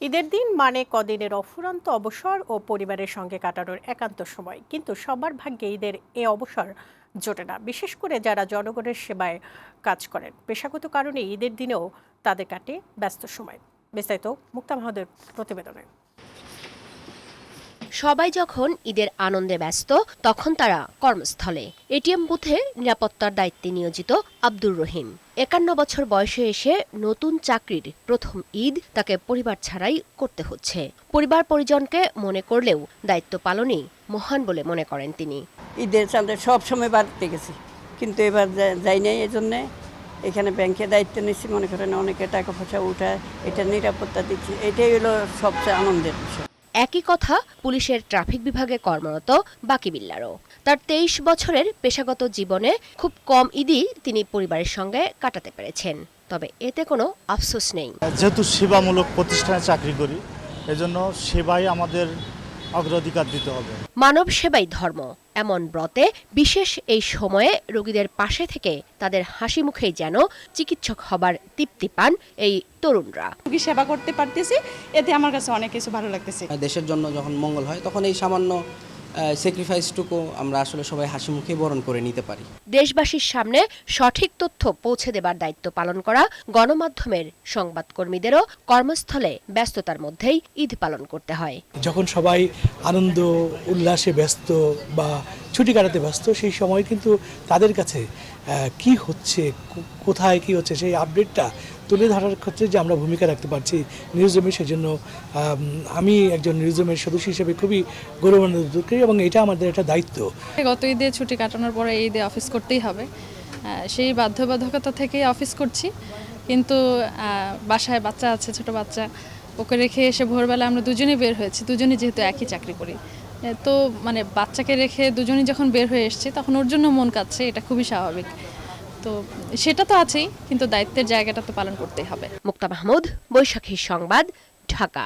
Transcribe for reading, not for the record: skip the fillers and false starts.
ঈদের দিন মানে কদিনের অফুরন্ত অবসর ও পরিবারের সঙ্গে কাটানোর একান্ত সময়, কিন্তু সবার ভাগ্যে ঈদের এ অবসর জোটে না। বিশেষ করে যারা জনগণের সেবায় কাজ করেন, পেশাগত কারণে ঈদের দিনেও তাদের কাটে ব্যস্ত সময়। বিস্তারিত মুক্তা মাহমুদের প্রতিবেদনে। সবাই যখন ঈদের আনন্দে ব্যস্ত, তখন তারা কর্মস্থলে। এটিএম বুথে নিরাপত্তার দায়িত্বে নিয়োজিত আব্দুর রহিম ৫১ বছর বয়সে এসে নতুন চাকরির প্রথম ঈদ তাকে পরিবার ছাড়াই করতে হচ্ছে। পরিবার পরিজনকে মনে করলেও দায়িত্ব পালনই মহান বলে মনে করেন তিনি। ঈদের চাঁদে সব সময় বাড়তে গেছি, কিন্তু এবার যাই নাই। এই জন্যে এখানে ব্যাংকে দায়িত্ব নিচ্ছি, মনে করেন অনেকে টাকা পয়সা উঠায়, এটা নিরাপত্তা দিচ্ছি, এটাই হলো সবচেয়ে আনন্দের বিষয়। একই কথা পুলিশের ট্রাফিক বিভাগে কর্মরত বাকি বিল্লারও। তার ২৩ বছরের পেশাগত জীবনে খুব কম ঈদই তিনি পরিবারের সঙ্গে কাটাতে পেরেছেন, তবে এতে কোনো আফসোস নেই। যেহেতু সেবামূলক প্রতিষ্ঠানে চাকরি করি, এজন্য সেবাই আমাদের অগ্রাধিকার দিতে হবে। মানব সেবাই ধর্ম, এমন ব্রতে বিশেষ এই সময়ে রোগীদের পাশে থেকে তাদের হাসি মুখেই যেন চিকিৎসক হবার তৃপ্তি পান এই তরুণরা। রোগী সেবা করতে পারতেছি, এতে আমার কাছে অনেক কিছু ভালো লাগতেছে। দেশের জন্য যখন মঙ্গল হয়, তখন এই সামান্য স্যাক্রিফাইসটুকু আমরা আসলে সবাই হাসি মুখে বরণ করে নিতে পারি। দেশবাসীর সামনে সঠিক তথ্য পৌঁছে দেবার দায়িত্ব পালন করা গণমাধ্যমের সংবাদকর্মীদেরও কর্মস্থলে ব্যস্ততার মধ্যেই ঈদ পালন করতে হয়। যখন সবাই আনন্দ উল্লাসে ব্যস্ত বা ছুটি কাটাতে ব্যস্ত, সেই সময় কিন্তু তাদের কাছে কি হচ্ছে, কোথায় কি হচ্ছে, সেই আপডেটটা তুলে ধরার ক্ষেত্রে যে আমরা ভূমিকা রাখতে পারছি নিউজরুমে, সেজন্য আমি একজন নিউজরুমের সদস্য হিসেবে খুবই গৌরবান্বিত করি, এবং এটা আমাদের একটা দায়িত্ব। গত ঈদে ছুটি কাটানোর পরে এই ঈদে অফিস করতেই হবে, সেই বাধ্যবাধকতা থেকেই অফিস করছি। কিন্তু বাসায় বাচ্চা আছে, ছোট বাচ্চা, ওকে রেখে এসে ভোরবেলা আমরা দুজনেই বের হয়েছি, দুজনেই যেহেতু একই চাকরি করি, তো মানে বাচ্চাকে রেখে দুজনেই যখন বের হয়ে এসেছি, তখন ওর জন্য মন কাঁদছে, এটা খুবই স্বাভাবিক। তো সেটা তো আছেই, কিন্তু দায়িত্বের জায়গাটা তো পালন করতেই হবে। মুক্তা মাহমুদ, বৈশাখী সংবাদ, ঢাকা।